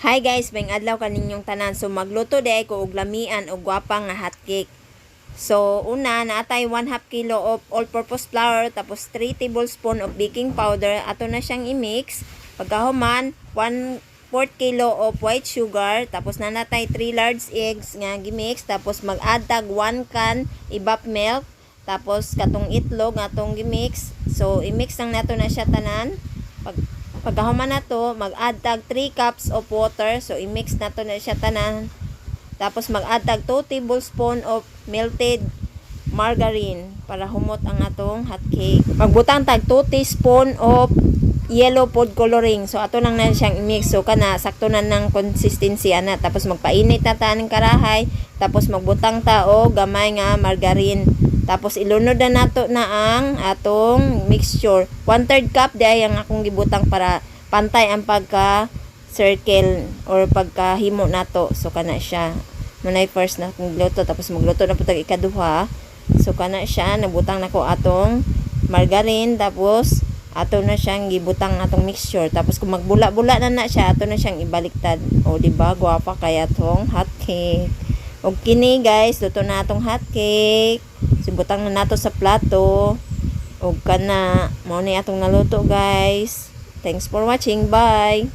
Hi guys, maayong adlaw kaninyong tanan. So magluto day ko og lamian og gwapa nga hotcake. So una naatay 1/2 kilo of all-purpose flour tapos 3 tablespoon of baking powder. Ato na siyang i-mix. Pagkahuman 1/4 kilo of white sugar tapos nanatay 3 large eggs nga gi-mix tapos mag-add tag 1 can evap milk tapos katong itlog atong gi-mix. So i-mix lang nato na siya tanan. Pagkahuman na to, mag-add tag 3 cups of water. So, i-mix na to na siya tanan. Tapos, mag-add tag 2 tablespoon of melted margarine para humot ang atong hot cake. Magbutang tag 2 teaspoon of yellow food coloring. So, ato lang na siyang i-mix. So, kana, sakto na ng consistency ana. Tapos, magpainit na ta ng karahay. Tapos, magbutang ta o gamay nga margarine. Tapos ilunod na nato na ang atong mixture. 1/3 cup di ang akong gibutang para pantay ang pagka circle or pagkahimo nato. So kana siya. Manay first na akong gluto tapos magluto na putag ikaduha. So kana siya nabutang nako atong margarine tapos ato na siyang gibutang atong mixture. Tapos kung magbula-bula na siya, ato na siyang ibaliktad. O di ba gwapa kaya tong hot cake. Og kini guys, luto na atong hot cake. Sibutang na nato sa plato. Og kana, mao ni atong naluto guys. Thanks for watching. Bye.